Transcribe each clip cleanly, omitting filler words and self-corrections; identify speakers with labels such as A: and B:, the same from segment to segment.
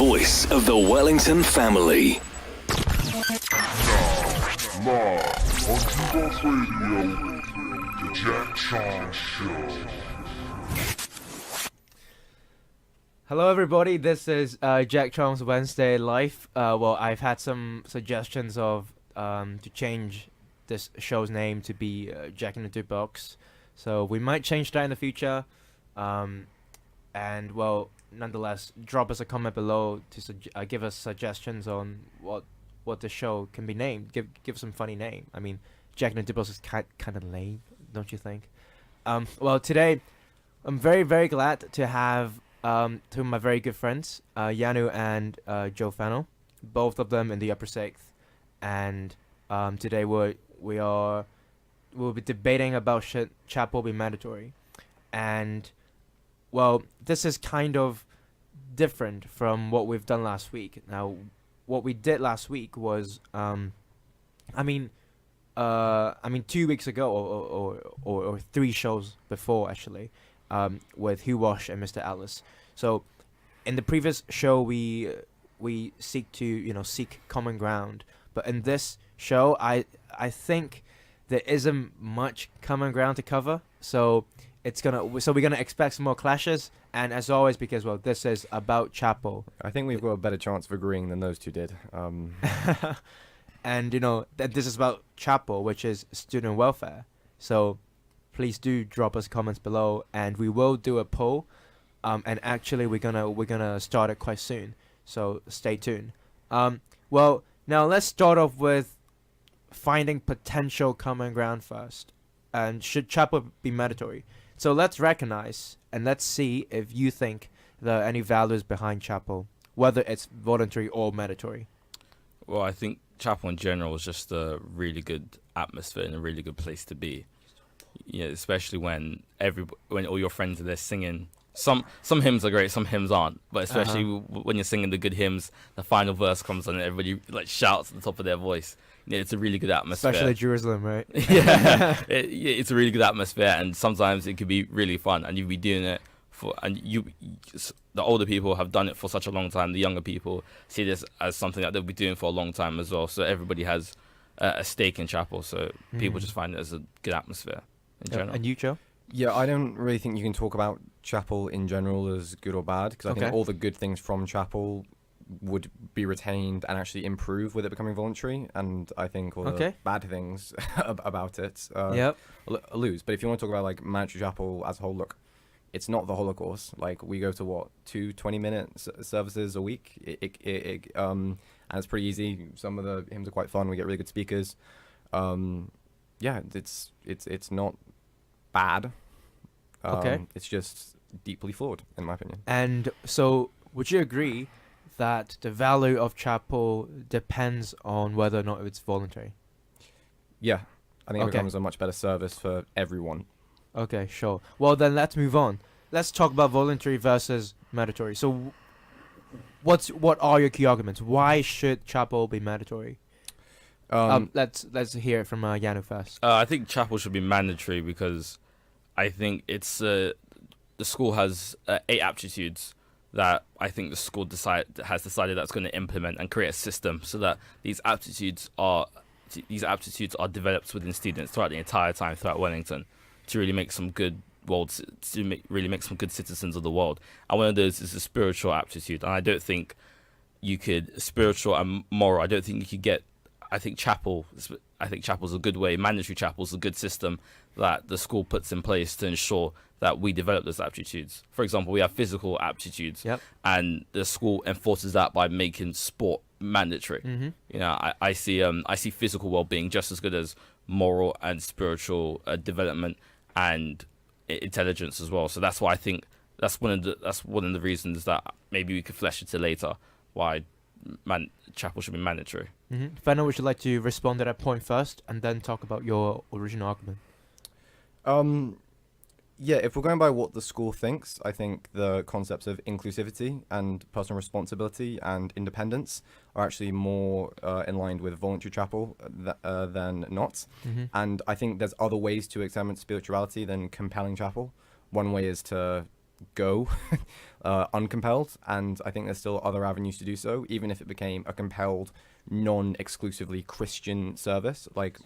A: voice of the Wellington family.
B: Live on DukeBox Radio, the Jack Chong Show.
C: Hello everybody, this is Jack Chong's Wednesday Live. I've had some suggestions of to change this show's name to be Jack in the DukeBox. So we might change that in the future. Nonetheless, drop us a comment below to give us suggestions on what the show can be named. Give some funny name. I mean, Jack in the DukeBox is kind of lame, don't you think? Today I'm very, very glad to have two of my very good friends, Iyanu and Joe Fennell, both of them in the upper sixth, and today we'll be debating about should chapel be mandatory, and this is kind of different from what we've done last week. Now, what we did last week was, 2 weeks ago or 3 shows before actually. With Hugh Wash and Mr. Atlas. So, in the previous show, we seek to seek common ground, but in this show, I think there isn't much common ground to cover. So we're gonna expect some more clashes, and as always, because this is about chapel.
D: I think we've got a better chance of agreeing than those two did.
C: And that this is about chapel, which is student welfare. So please do drop us comments below, and we will do a poll. And actually, we're gonna start it quite soon. So stay tuned. Now let's start off with finding potential common ground first. And should chapel be mandatory? So let's recognize and let's see if you think there are any values behind chapel, whether it's voluntary or mandatory.
E: Well, I think chapel in general is just a really good atmosphere and a really good place to be. Yeah, especially when all your friends are there singing. Some hymns are great, some hymns aren't. But especially when you're singing the good hymns, the final verse comes on and everybody shouts at the top of their voice. Yeah, it's a really good atmosphere.
C: Especially Jerusalem, right?
E: Yeah, it's a really good atmosphere, and sometimes it can be really fun. And you'll be doing it the older people have done it for such a long time. The younger people see this as something that they'll be doing for a long time as well. So everybody has a stake in chapel. So people just find it as a good atmosphere.
C: And you, Joe?
D: Yeah, I don't really think you can talk about chapel in general as good or bad, because I think all the good things from chapel would be retained and actually improve with it becoming voluntary, and I think all the bad things about it lose. But if you want to talk about mandatory chapel as a whole, look, it's not the Holocaust. We go to 2 20-minute services a week, and it's pretty easy. Some of the hymns are quite fun. We get really good speakers. It's not bad. It's just deeply flawed, in my opinion.
C: And so, would you agree that the value of chapel depends on whether or not it's voluntary?
D: Yeah, I think it becomes a much better service for everyone.
C: Okay, sure. Well, then let's move on. Let's talk about voluntary versus mandatory. So, what are your key arguments? Why should chapel be mandatory? Let's hear it from Iyanu first.
E: I think chapel should be mandatory because I think it's the school has 8 aptitudes that I think the school has decided that's going to implement and create a system so that these aptitudes are developed within students throughout the entire time throughout Wellington to really make some good really make some good citizens of the world. And one of those is the spiritual aptitude, and I don't think you could spiritual and moral. I don't think you could get. I think chapel's a good way. Mandatory chapel's a good system that the school puts in place to ensure that we develop those aptitudes. For example, we have physical aptitudes, and the school enforces that by making sport mandatory. I see physical well-being just as good as moral and spiritual development and intelligence as well. So that's why I think that's one of the reasons that maybe we could flesh into later why chapel should be mandatory.
C: Fennell, would you like to respond to that point first and then talk about your original argument?
D: Yeah, if we're going by what the school thinks, I think the concepts of inclusivity and personal responsibility and independence are actually more in line with voluntary chapel than not. And I think there's other ways to examine spirituality than compelling chapel. One way is to go uncompelled, and I think there's still other avenues to do so, even if it became a compelled, non-exclusively Christian service, like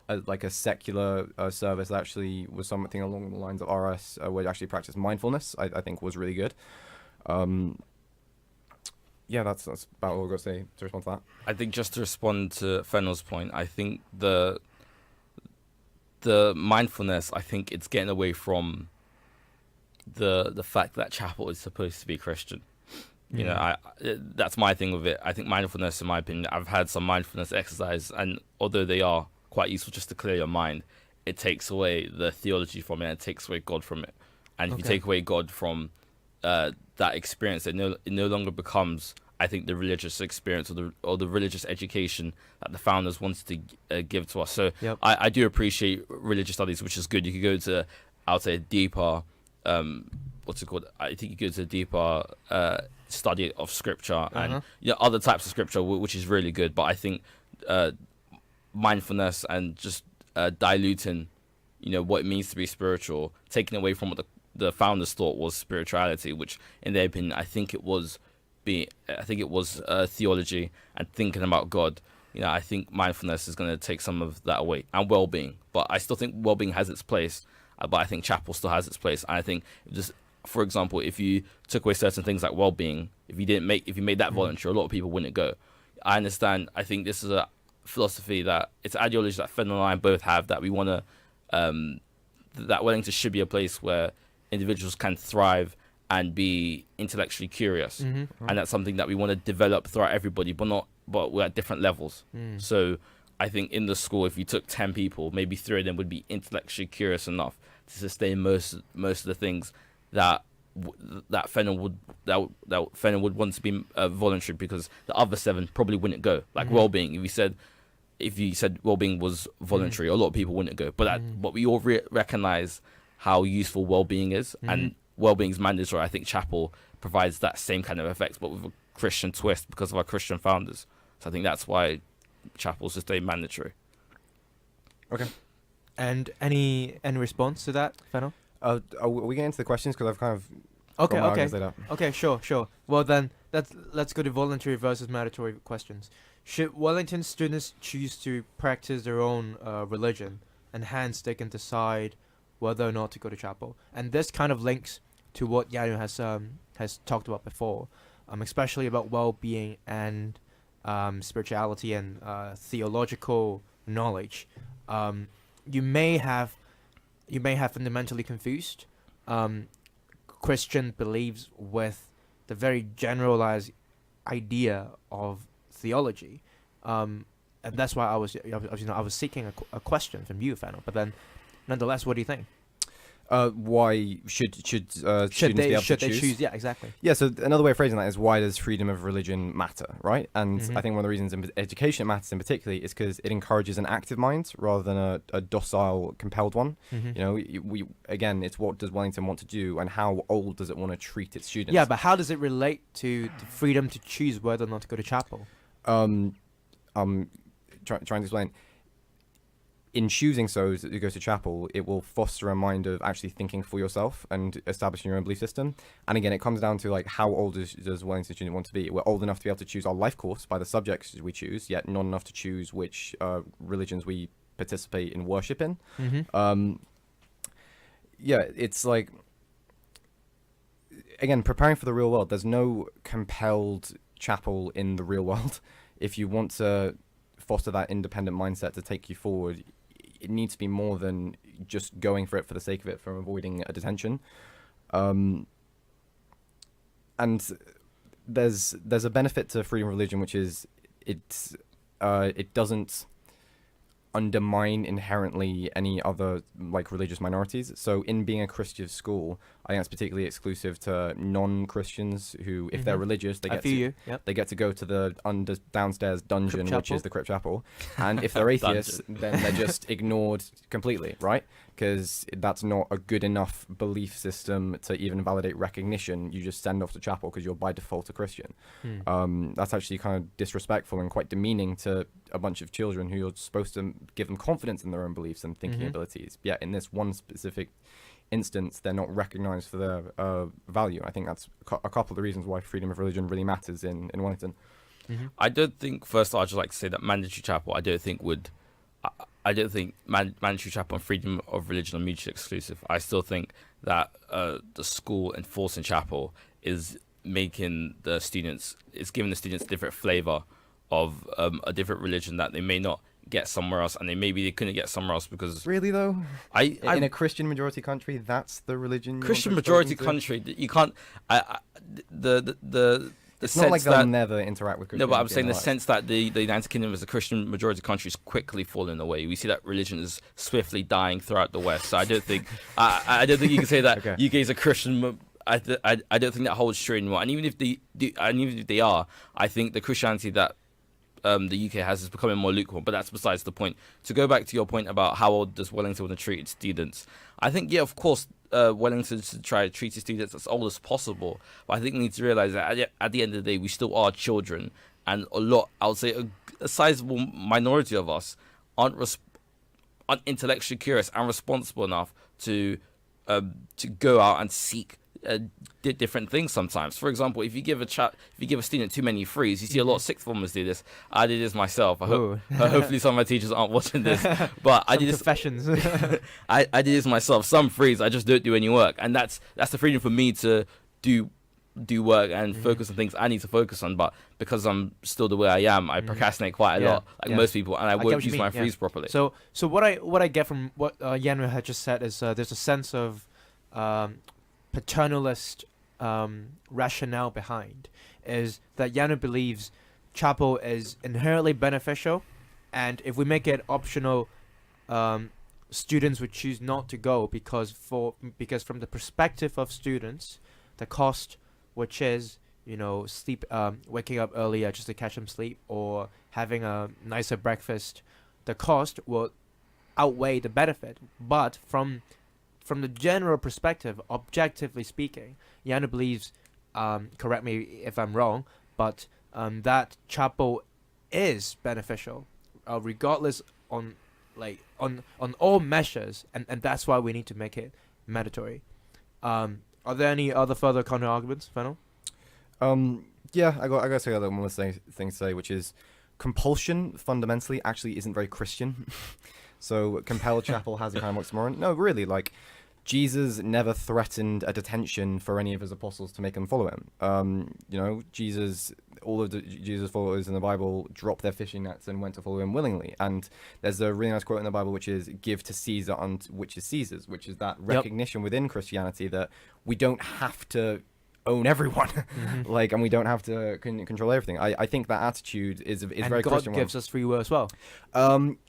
D: a secular service that actually was something along the lines of RS, where you actually practice mindfulness. I think was really good. Yeah, that's about all I've got to say to respond to that.
E: I think just to respond to Fennel's point, I think the mindfulness, I think it's getting away from the fact that chapel is supposed to be Christian. You know, that's my thing with it. I think mindfulness, in my opinion, I've had some mindfulness exercise, and although they are quite useful just to clear your mind, it takes away the theology from it, and it takes away God from it. And if you take away God from that experience, it no longer becomes, I think, the religious experience or the religious education that the founders wanted to give to us. So I do appreciate religious studies, which is good. You could go to, I would say, a deeper, what's it called? I think you go to a deeper study of scripture and other types of scripture, which is really good. But I think mindfulness and just diluting, what it means to be spiritual, taking away from what the founders thought was spirituality, which in their opinion, I think it was theology and thinking about God. I think mindfulness is going to take some of that away, and well-being. But I still think well-being has its place. But I think chapel still has its place. And I think just, for example, if you took away certain things like well-being, if you made that voluntary, a lot of people wouldn't go. I understand. I think this is a philosophy it's ideology that Fennel and I both have, that we want to, that Wellington should be a place where individuals can thrive and be intellectually curious. And that's something that we want to develop throughout everybody, but we're at different levels. So I think in the school, if you took 10 people, maybe 3 of them would be intellectually curious enough to sustain most of the things that Fennel would want to be voluntary, because the other 7 probably wouldn't go. Like well-being, if you said well-being was voluntary, a lot of people wouldn't go. But we all recognize how useful well-being is, and well-being is mandatory. I think chapel provides that same kind of effect, but with a Christian twist because of our Christian founders. So I think that's why chapels just stay mandatory.
D: Okay.
C: And any response to that, Fennel?
D: Are we getting into the questions? Because I've kind of...
C: Okay, sure. Well then, let's go to voluntary versus mandatory questions. Should Wellington students choose to practice their own religion, and hence they can decide whether or not to go to chapel? And this kind of links to what Iyanu has talked about before, especially about well-being and spirituality and theological knowledge. You may have fundamentally confused Christian beliefs with the very generalized idea of theology, and that's why I was seeking a question from you, Fennel. But then, nonetheless, what do you think?
D: Why should students be able to choose?
C: Yeah, exactly.
D: Yeah, so another way of phrasing that is, why does freedom of religion matter, right? And I think one of the reasons in education it matters in particular is because it encourages an active mind rather than a docile, compelled one. It's what does Wellington want to do, and how old does it want to treat its students?
C: Yeah, but how does it relate to the freedom to choose whether or not to go to chapel?
D: Trying to explain. In choosing to go to chapel, it will foster a mind of actually thinking for yourself and establishing your own belief system. And again, it comes down to, like, how old does Wellington student want to be? We're old enough to be able to choose our life course by the subjects we choose, yet not enough to choose which religions we participate in worship in. It's like, again, preparing for the real world. There's no compelled chapel in the real world. If you want to foster that independent mindset to take you forward, it needs to be more than just going for it for the sake of it, from avoiding a detention. And there's a benefit to freedom of religion, which is it doesn't undermine inherently any other, like, religious minorities. So in being a Christian school, I think that's particularly exclusive to non-Christians who, if they're religious, they get to go to the downstairs dungeon, which is the Crypt Chapel. And if they're atheists, then they're just ignored completely, right? Because that's not a good enough belief system to even validate recognition. You just send off to chapel because you're by default a Christian. That's actually kind of disrespectful and quite demeaning to a bunch of children who you're supposed to give them confidence in their own beliefs and thinking abilities. Yet in this one specific instance, they're not recognised for their value. I think that's a couple of the reasons why freedom of religion really matters in Wellington.
C: Mm-hmm.
E: I don't think. First, I'd just like to say that mandatory chapel. I don't think mandatory chapel and freedom of religion are mutually exclusive. I still think that the school enforcing chapel is making the students. It's giving the students a different flavour of a different religion that they may not get somewhere else, and they couldn't get somewhere else because
D: really though, in a Christian majority country, that's the religion.
E: Christian majority country, you can't.
D: It's not like they'll never interact with Christianity.
E: No, but I'm saying the sense that the United Kingdom as a Christian majority country is quickly falling away. We see that religion is swiftly dying throughout the West. So I don't think I don't think you can say that
D: okay.
E: UK is a Christian. I don't think that holds true anymore. And even if they are, I think the Christianity that the UK has is becoming more lukewarm. But that's besides the point. To go back to your point about how old does Wellington want to treat its students, I think of course. Wellington should try to treat his students as old as possible. But I think we need to realise that at the end of the day, we still are children. And I would say a sizable minority of us aren't intellectually curious and responsible enough to go out and seek different things sometimes. For example, if you give a student too many frees, you see a lot of sixth formers do this. I did this myself. Hopefully some of my teachers aren't watching this, but I did this.
C: Professions.
E: I did this myself. Some frees, I just don't do any work, and that's the freedom for me to do work and focus on things I need to focus on. But because I'm still the way I am, I procrastinate quite a lot, like most people, and I won't use my frees properly.
C: So what I get from what Iyanu had just said is there's a sense of paternalist rationale behind, is that Iyanu believes chapel is inherently beneficial, and if we make it optional, students would choose not to go because from the perspective of students, the cost, which is sleep, waking up earlier just to catch some sleep, or having a nicer breakfast, the cost will outweigh the benefit. But from the general perspective, objectively speaking, Iyanu believes, correct me if I'm wrong, but that chapel is beneficial, regardless on all measures, and that's why we need to make it mandatory. Are there any other further counter arguments, Fennel?
D: Yeah, I got to say one more thing to say, which is compulsion fundamentally actually isn't very Christian. So compelled chapel has a kind of oxymoron. No, really, Jesus never threatened a detention for any of his apostles to make them follow him. All of Jesus' followers in the Bible dropped their fishing nets and went to follow him willingly. And there's a really nice quote in the Bible which is, "Give to Caesar which is Caesar's," which is that recognition within Christianity that we don't have to own everyone, and we don't have to control everything. I think that attitude is very
C: God
D: Christian.
C: gives us free will as well.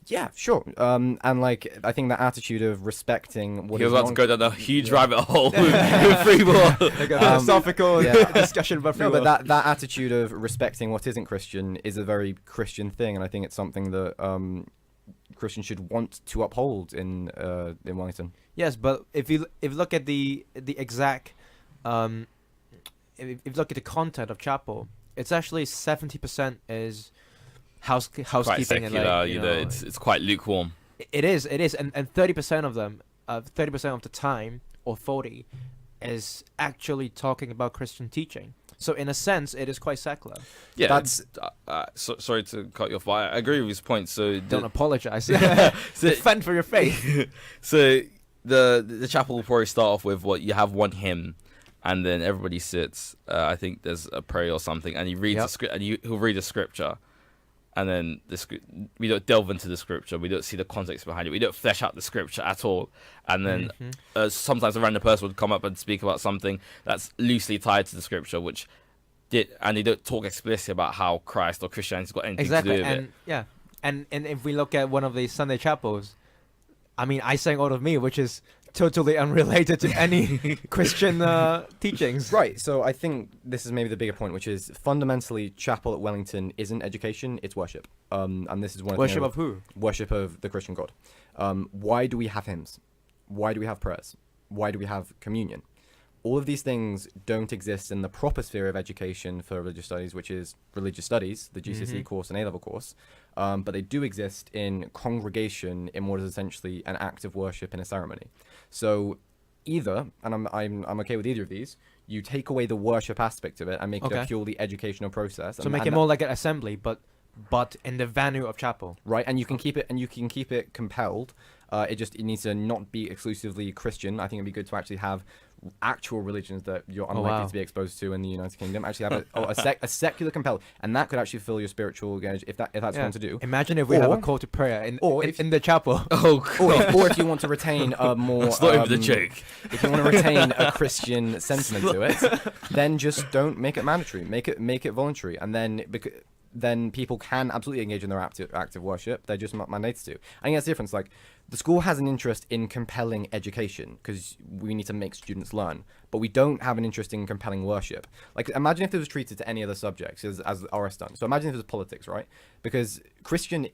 D: Yeah, sure. And I think that attitude of respecting what
E: You're
D: is
E: about to go down a huge rabbit hole with free will.
C: Like a philosophical discussion about free will.
D: But that attitude of respecting what isn't Christian is a very Christian thing, and I think it's something that Christians should want to uphold in Wellington.
C: Yes, but if you look at the exact if you look at the content of chapel, it's actually 70% is housekeeping,
E: quite secular,
C: and
E: it's quite lukewarm.
C: It is, and 30% of them, 30% of the time, or 40, is actually talking about Christian teaching. So in a sense, it is quite secular.
E: Yeah, that's. Sorry to cut you off, but I agree with his point. So
C: don't apologize. Defend for your faith.
E: So the chapel will probably start off with what you have one hymn. And then everybody sits. I think there's a prayer or something, and he reads the script, and he'll read a scripture, and then we don't delve into the scripture. We don't see the context behind it. We don't flesh out the scripture at all. And then sometimes a random person would come up and speak about something that's loosely tied to the scripture, and they don't talk explicitly about how Christ or Christianity's got anything to do with it.
C: Yeah, and if we look at one of these Sunday chapels, I mean, I sang Out of Me, which is totally unrelated to any Christian teachings.
D: Right, so I think this is maybe the bigger point, which is fundamentally chapel at Wellington isn't education, it's worship. And this is one of
C: worship of who?
D: Worship of the Christian God. Why do we have hymns? Why do we have prayers? Why do we have communion? All of these things don't exist in the proper sphere of education for religious studies, which is religious studies, the GCSE course and A-level course. But they do exist in congregation in what is essentially an act of worship in a ceremony. So either, and I'm okay with either of these. You take away the worship aspect of it and make it a purely educational process.
C: So make it more like an assembly, but in the venue of chapel.
D: Right, and you can keep it compelled. It needs to not be exclusively Christian. I think it'd be good to actually have actual religions that you're unlikely to be exposed to in the United Kingdom. Actually have a secular compelled, and that could actually fill your spiritual gauge if that's fun to do.
C: Imagine if we have a call to prayer in the chapel.
D: Or if you want to retain a more
E: it's not even the joke.
D: If you want to retain a Christian sentiment to it, then just don't make it mandatory. Make it voluntary, and then people can absolutely engage in their active worship. They're just mandated to. I think that's the difference. Like, the school has an interest in compelling education because we need to make students learn, but we don't have an interest in compelling worship. Like, imagine if it was treated to any other subjects as RS done. So imagine if it was politics, right? Because Christianity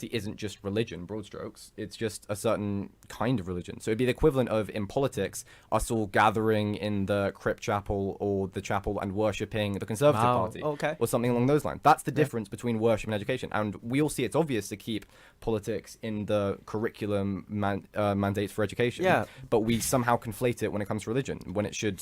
D: isn't just religion, broad strokes. It's just a certain kind of religion. So it'd be the equivalent of, in politics, us all gathering in the crypt chapel or the chapel and worshipping the Conservative Party, or something along those lines. That's the difference between worship and education. And we all see it's obvious to keep politics in the curriculum mandates for education. Yeah. But we somehow conflate it when it comes to religion, when it should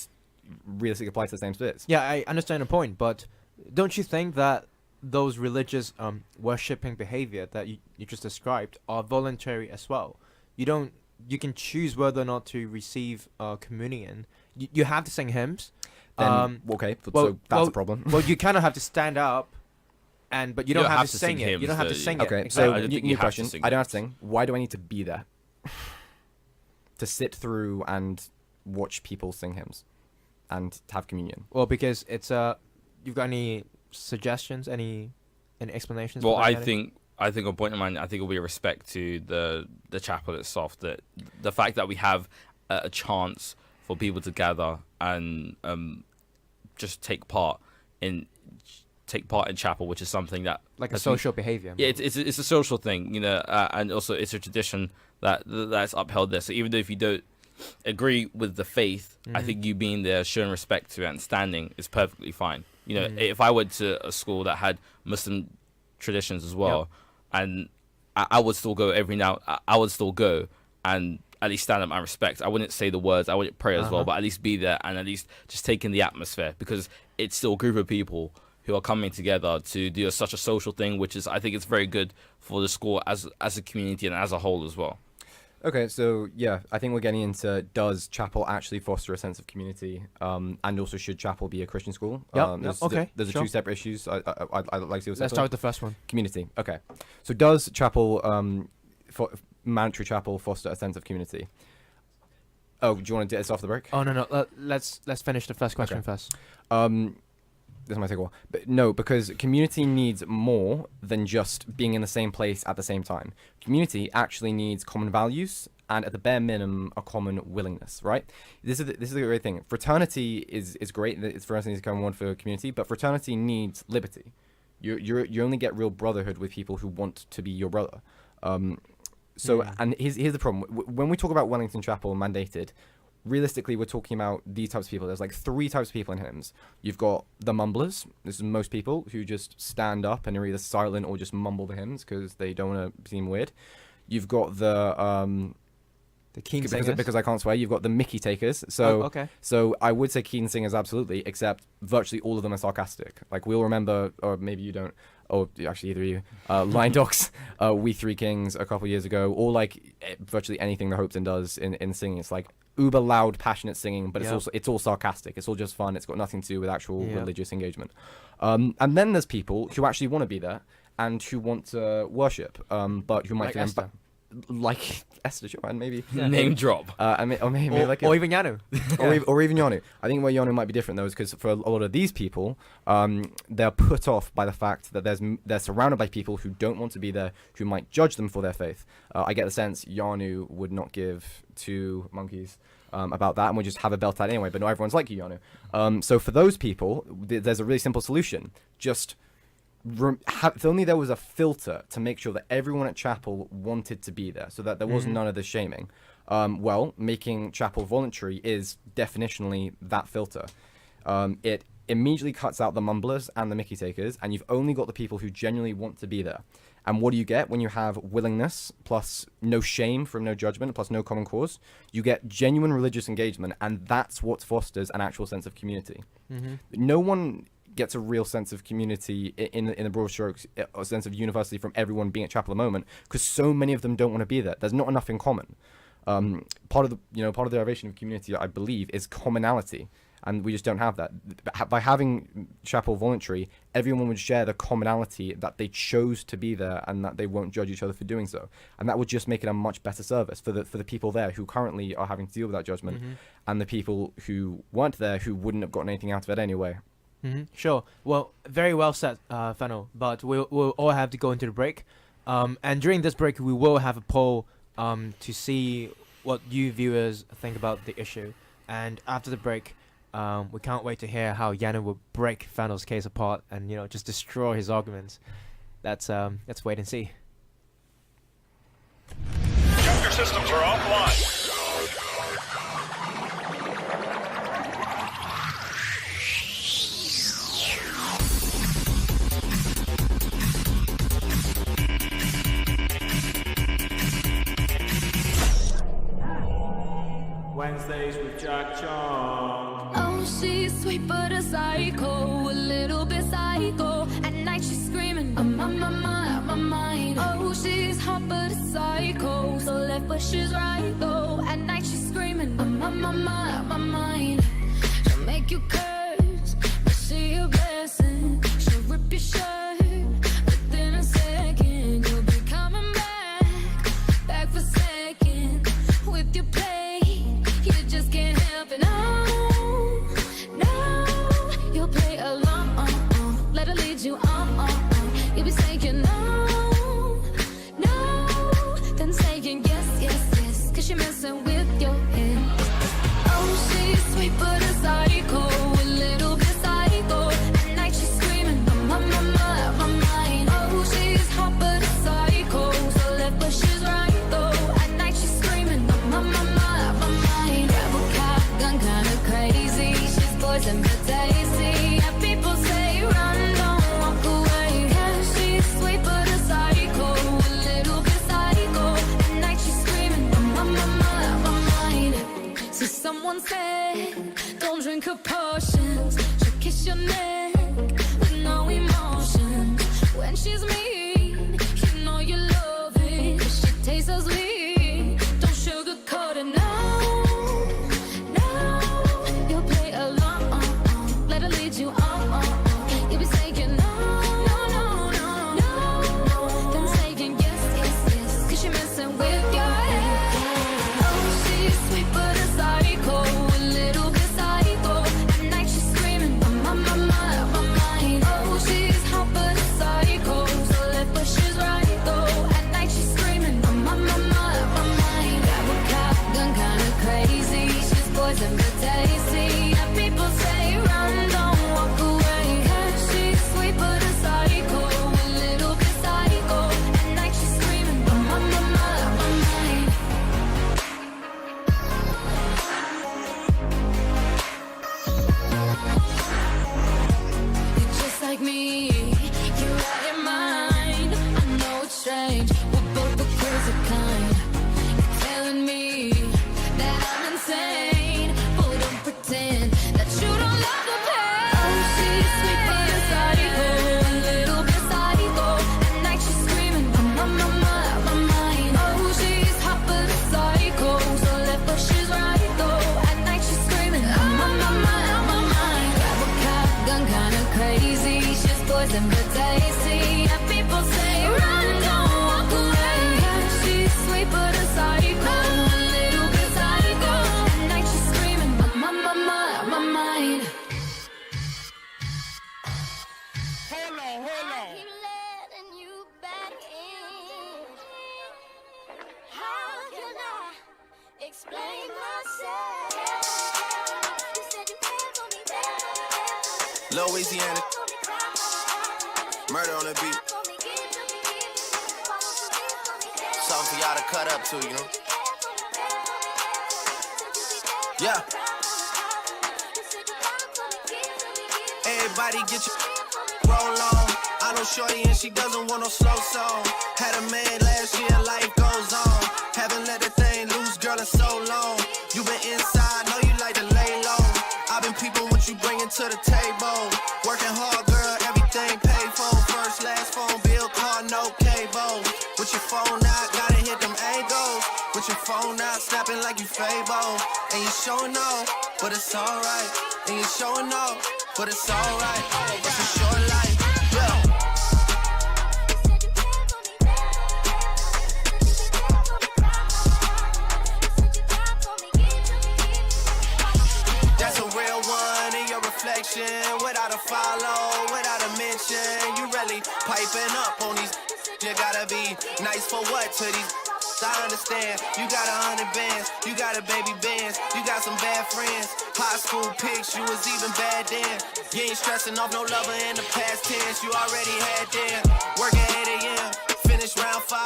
D: realistically apply to the same bits.
C: Yeah, I understand the point, but don't you think that those religious worshipping behavior that you just described are voluntary as well? You can choose whether or not to receive communion. You have to sing hymns.
D: Then, so that's a problem.
C: Well, you kind of have to stand up, but you don't have to sing it. You don't have to sing it.
D: Okay, so new question. I don't have to sing. Why do I need to be there? To sit through and watch people sing hymns and have communion?
C: Well, because it's you've got any suggestions, any explanations?
E: Well, I think a point of mine, I think it'll be a respect to the chapel itself, that the fact that we have a chance for people to gather and just take part in chapel, which is something that
C: like a social behavior.
E: Yeah, it's a social thing, and also it's a tradition that's upheld there. So even though if you don't agree with the faith, I think you being there, showing respect to it and standing is perfectly fine. If I went to a school that had Muslim traditions as well, and I would still go I would still go and at least stand up and respect. I wouldn't say the words, I wouldn't pray as well, but at least be there and at least just take in the atmosphere, because it's still a group of people who are coming together to do such a social thing, which is, I think it's very good for the school as a community and as a whole as well.
D: Okay, so yeah, I think we're getting into, does chapel actually foster a sense of community, and also should chapel be a Christian school? There's two separate issues. I'd like to.
C: Let's start with the first one.
D: Community. Okay, so does chapel, mandatory chapel, foster a sense of community? Oh, do you want to do this off the break?
C: Oh no. Let's finish the first question first.
D: This might take a while, but no, because community needs more than just being in the same place at the same time. Community actually needs common values and, at the bare minimum, a common willingness. Right? This is the great thing. Fraternity is great. It's fraternity is common one for community, but fraternity needs liberty. You only get real brotherhood with people who want to be your brother. And here's the problem. When we talk about Wellington Chapel mandated, realistically, we're talking about these types of people. There's like three types of people in hymns. You've got the mumblers. This is most people who just stand up and are either silent or just mumble the hymns because they don't want to seem weird. You've got the keen singers. Because I can't swear. You've got the Mickey takers. So So I would say keen singers absolutely, except virtually all of them are sarcastic. Like, we'll remember, or maybe you don't, or actually either of you, Lion Dogs, We Three Kings a couple years ago, or like virtually anything the Hopetoun does in singing. It's like uber loud, passionate singing, but it's all sarcastic. It's all just fun. It's got nothing to do with actual religious engagement. And then there's people who actually want to be there and who want to worship, but who might feel like Esther, and maybe
E: name drop,
C: or even Iyanu,
D: or even Iyanu. I think where Iyanu might be different though is because for a lot of these people, they're put off by the fact that they're surrounded by people who don't want to be there, who might judge them for their faith. I get the sense Iyanu would not give two monkeys about that, and would just have a belt out anyway. But not everyone's like Iyanu. So for those people, there's a really simple solution. Just if only there was a filter to make sure that everyone at chapel wanted to be there, so that there was none of this shaming. Making chapel voluntary is definitionally that filter. It immediately cuts out the mumblers and the Mickey takers, and you've only got the people who genuinely want to be there. And what do you get when you have willingness plus no shame from no judgment plus no common cause? You get genuine religious engagement, and that's what fosters an actual sense of community. No one gets a real sense of community in the broad strokes, a sense of university from everyone being at chapel at the moment, because so many of them don't want to be there. There's not enough in common. Part of the derivation of community, I believe, is commonality. And we just don't have that. By having chapel voluntary, everyone would share the commonality that they chose to be there and that they won't judge each other for doing so. And that would just make it a much better service for the people there who currently are having to deal with that judgment, and the people who weren't there who wouldn't have gotten anything out of it anyway.
C: Sure. Well, very well said, Fennel. But we'll all have to go into the break. And during this break, we will have a poll to see what you viewers think about the issue. And after the break, we can't wait to hear how Iyanu will break Fennel's case apart and, just destroy his arguments. Let's wait and see.
F: Your systems are offline.
G: Wednesdays with Jack Chong.
H: Oh, she's sweet but a psycho, a little bit psycho. At night she's screaming, I'm on my mind. Oh, she's hot but a psycho, so left but she's right though. At night she's screaming, I'm on my mind. She'll make you curse, but she a blessing. She'll rip your shirt within a second. You'll be coming back for second with your play. You just can't help it, no, you'll play along, let her lead you on, you'll be saying no, then saying yes, cause you're messing with your head. Oh, she's sweet but a psycho, a little bit psycho, at night she's screaming, I'm on my mind. Oh, she's hot but a psycho, so left but she's right though, at night she's screaming, I'm on my mind. Kinda crazy, she's poison but tasty. Yeah, people say run, don't walk away. Yeah, she's sweet but a psycho, a little bit psycho. At night she's screaming, I'm on my mind. So someone said, don't drink her potions. She'll kiss your neck with no emotion. When she's mean, you know you love it. She tastes so sweet, don't sugarcoat it, no. You you'll be saying no, then saying yes, cause you're messing with your head. Oh, she's sweet but a psycho, a little bit psycho. At night she's screaming, I'm on my mind. Oh, she's hot but a psycho, so left but she's right though. At night she's screaming, I'm on my mind. Grab a cop, gun kinda crazy, she's poison but tasty. Yeah, people say run, don't walk away. Yeah, she's sweet but a psycho, a little bit psycho. At night she's screaming, I'm on my mind. You're just like me, you're out your mind. I know it's strange, we're both the crazy kind. You're telling me that I'm insane, but don't pretend that you don't love the pain. Oh, she's sweet but a psycho, a little bit psycho. At night she's screaming, I'm on my mind. Oh, she's hot but a psycho, so left but she's right though. At night she's screaming, I'm on my mind. Grab a cop, gun kinda crazy, she's poison but tasty. Yeah, people say run, don't walk away. Yeah, she's sweet but a psycho, a little bit psycho. At night she's screaming, I'm on my mind.
F: Hold on.
H: I keep letting you back in. How can I explain myself? You said you cared for me,
I: Louisiana, murder on the beat. Something for y'all to cut up to, you know? Yeah. Everybody get your roll on. I got no shorty and she doesn't want no slow song. Had a man last year, life goes on. Haven't let the thing loose, girl, in so long. You been inside, know you like to lay low. I've been peeping what you bringing to the table. Working hard, girl, everything paid for. First, last phone bill, car, no cable. With your phone out, gotta hit them angles. With your phone out, snapping like you Fable. And you showing off, but it's alright. And you showing off, but it's alright. It's a short life, yeah. That's a real one in your reflection. Without a follow, without a mention. You really piping up on these. You gotta be nice for what to these. I understand, you got 100 bands, you got a baby bands, you got some bad friends. High school pics, you was even bad then. You ain't stressing off no lover in the past tense, you already had them. Work at 8 a.m., finish round 5.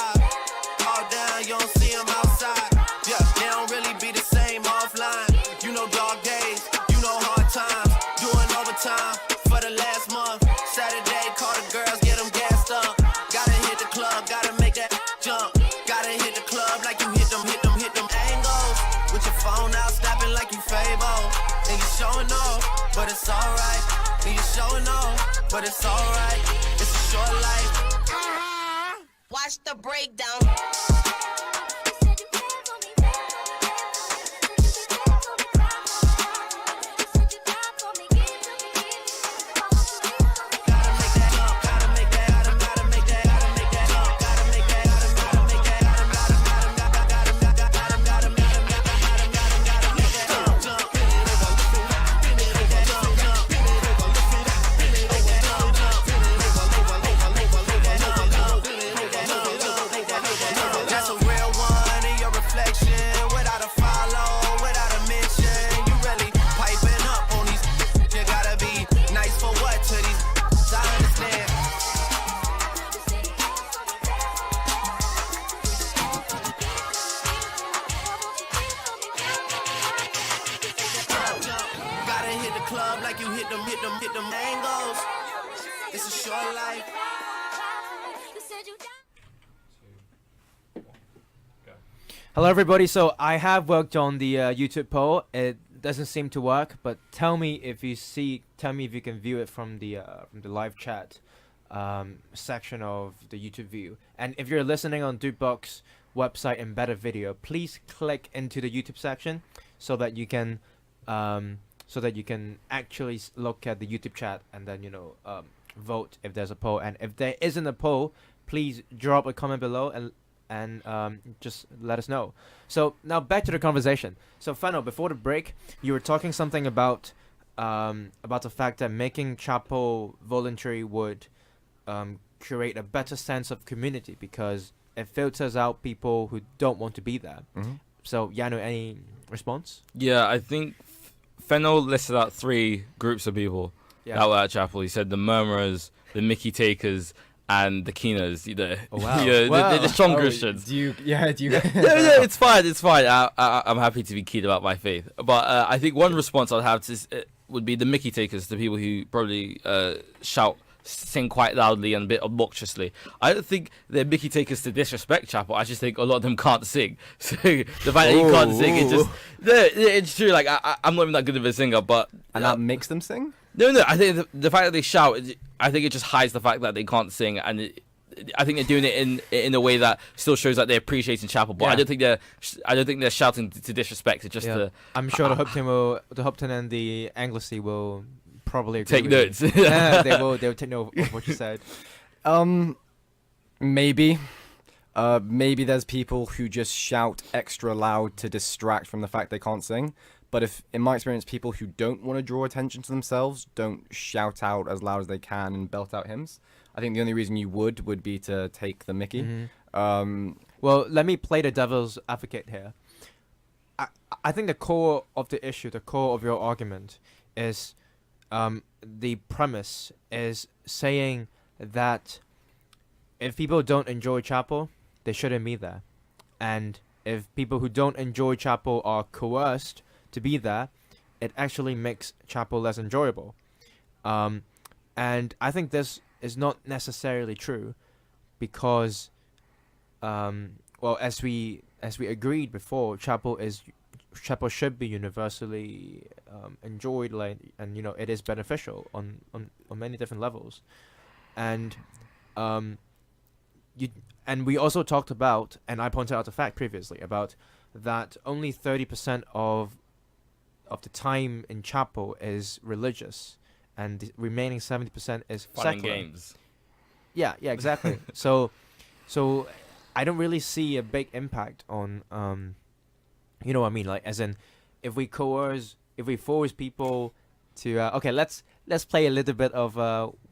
I: All down, you don't see them outside. Yeah, they don't really be the same offline. You know dog days, you know hard times. Doing overtime for the last month. Saturday, call the girls, get them gassed up. Gotta hit the club, gotta make that jump. Gotta hit the club like you hit them angles. With your phone out, snapping like you Fable. And you showing off, but it's alright. And you showing off, but it's alright. It's a short life.
J: Watch the breakdown.
C: Hello everybody, so I have worked on the YouTube poll. It doesn't seem to work, but tell me if you can view it from the live chat section of the YouTube view. And if you're listening on DukeBox website embedded video, please click into the YouTube section so that you can actually look at the YouTube chat and then vote if there's a poll. And if there isn't a poll, please drop a comment below and just let us know. So now back to the conversation. So Fano, before the break, you were talking something about the fact that making chapel voluntary would create a better sense of community because it filters out people who don't want to be there. Mm-hmm. So Iyanu, any response?
E: Yeah, I think Fennel listed out 3 groups of people that were at chapel. He said the murmurers, the Mickey takers, and the keeners.
C: Oh, wow.
E: The Chong Christians.
D: Do you?
E: No, it's fine. I'm happy to be keen about my faith. But I think one response I'd have would be the Mickey takers, the people who probably sing quite loudly and a bit obnoxiously. I don't think they're Mickey takers to disrespect chapel. I just think a lot of them can't sing. So the fact that you can't sing, it's true. Like I'm not even that good of a singer, but
D: that makes them sing.
E: No. I think the fact that they shout, I think it just hides the fact that they can't sing, and I think they're doing it in a way that still shows that they're appreciating chapel. But I don't think they're shouting to disrespect. It's just
C: I'm sure the Hopton and the Anglesey will probably agree
E: take notes.
C: Yeah, they will take note of what you said.
D: Maybe there's people who just shout extra loud to distract from the fact they can't sing. But if, in my experience, people who don't want to draw attention to themselves don't shout out as loud as they can and belt out hymns, I think the only reason you would be to take the mickey.
C: Mm-hmm. Well, let me play the devil's advocate here. I think the core of the issue, the core of your argument is the premise is saying that if people don't enjoy chapel, they shouldn't be there. And if people who don't enjoy chapel are coerced to be there, it actually makes chapel less enjoyable. And I think this is not necessarily true, because as we agreed before, chapel should be universally enjoyed, like, and it is beneficial on many different levels, and and we also talked about, and I pointed out the fact previously about that only 30% of the time in chapel is religious, and the remaining 70% is
E: fun and
C: secular.
E: games.
C: Yeah, exactly. so I don't really see a big impact on you know what I mean, like, as in, if we force people to okay, let's play a little bit of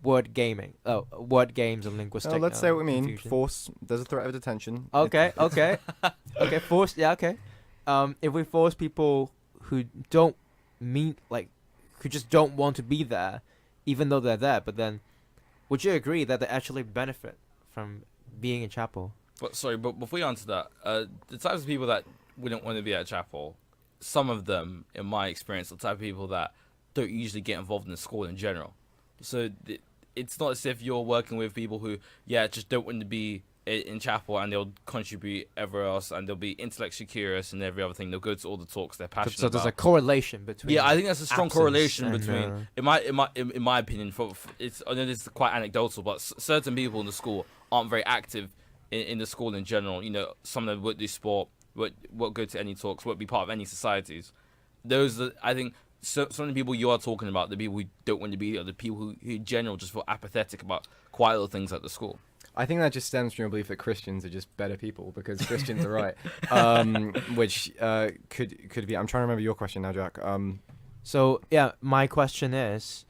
C: word games and linguistic.
D: Let's say what we mean.
C: confusion.
D: Force. There's a threat of detention.
C: Okay. Okay, force. Yeah, okay. If we force people who don't who just don't want to be there, even though they're there, but then, would you agree that they actually benefit from being in chapel?
E: But before you answer that, the types of people that wouldn't want to be at chapel, some of them, in my experience, are the type of people that don't usually get involved in the school in general. So it's not as if you're working with people who, just don't want to be in chapel, and they'll contribute everywhere else, and they'll be intellectually curious and every other thing. They'll go to all the talks they're passionate about.
C: So there's a correlation between.
E: Yeah, I think there's a strong correlation between. In my opinion, I know this is quite anecdotal, but certain people in the school aren't very active in the school in general. Some of them won't do sport, won't go to any talks, won't be part of any societies. Those are, I think, some of the people you are talking about, the people who don't want to be there, the people who in general just feel apathetic about quite a lot of things at the school.
D: I think that just stems from your belief that Christians are just better people because Christians are right. Which could be. I'm trying to remember your question now, Jack.
C: So yeah, my question is,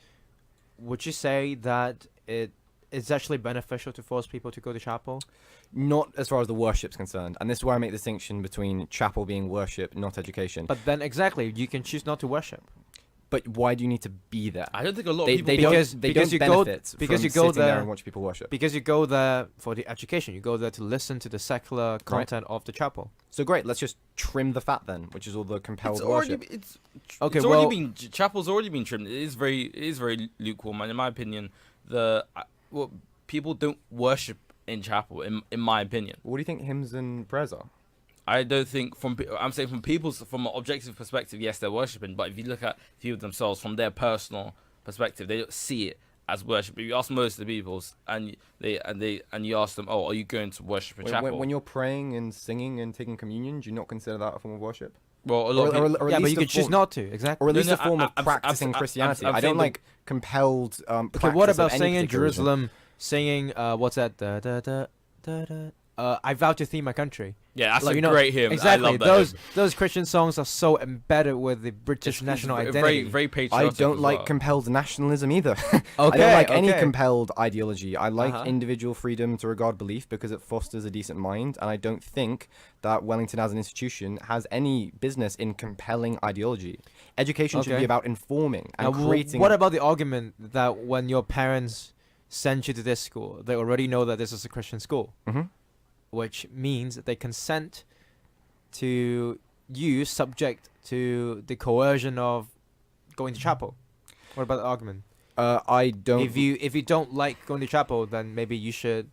C: would you say that it's actually beneficial to force people to go to chapel?
D: Not as far as the worship's concerned, and this is where I make the distinction between chapel being worship, not education.
C: But then exactly, you can choose not to worship.
D: But why do you need to be there?
E: I don't think a lot of people
D: they don't benefit
C: because
D: from
C: you go
D: sitting there
C: there
D: and watch people worship.
C: Because you go there for the education. You go there to listen to the secular content of the chapel.
D: So great, let's just trim the fat then, which is all the compelled worship.
E: Chapel's already been trimmed. It is very lukewarm, and in my opinion, people don't worship in chapel. In my opinion,
D: What do you think hymns and prayers are?
E: I don't think from an objective perspective, yes, they're worshiping. But if you look at people themselves from their personal perspective, they don't see it as worship. If you ask most of the people, and you ask them, "Oh, are you going to worship in chapel?"
D: When you're praying and singing and taking communion, do you not consider that a form of worship?
E: Well, a lot of people,
C: but you could choose not to. Exactly.
D: Or at least a form of practicing Christianity. I don't like compelled.
C: Okay, what about singing in Jerusalem? Singing, what's that? Da, da, da, da, da. I vow to thee my country.
E: Yeah, that's a great hymn.
C: Exactly.
E: I love that
C: those Christian songs are so embedded with the British national identity.
E: Very, very patriotic.
D: I don't like compelled nationalism either.
C: Okay,
D: I don't like any compelled ideology. I like individual freedom to regard belief because it fosters a decent mind, and I don't think that Wellington as an institution has any business in compelling ideology. Education should be about informing and creating.
C: What about the argument that when your parents send you to this school, they already know that this is a Christian school?
D: Mm-hmm.
C: Which means that they consent to you subject to the coercion of going to chapel. What about the argument?
D: I don't.
C: If you don't like going to chapel, then maybe you should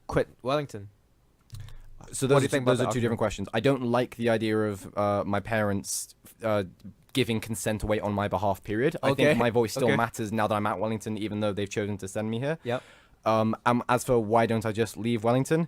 C: quit Wellington.
D: So those are two different questions. I don't like the idea of my parents giving consent away on my behalf. Period. I think my voice still matters now that I'm at Wellington, even though they've chosen to send me here.
C: Yep.
D: As for why don't I just leave Wellington?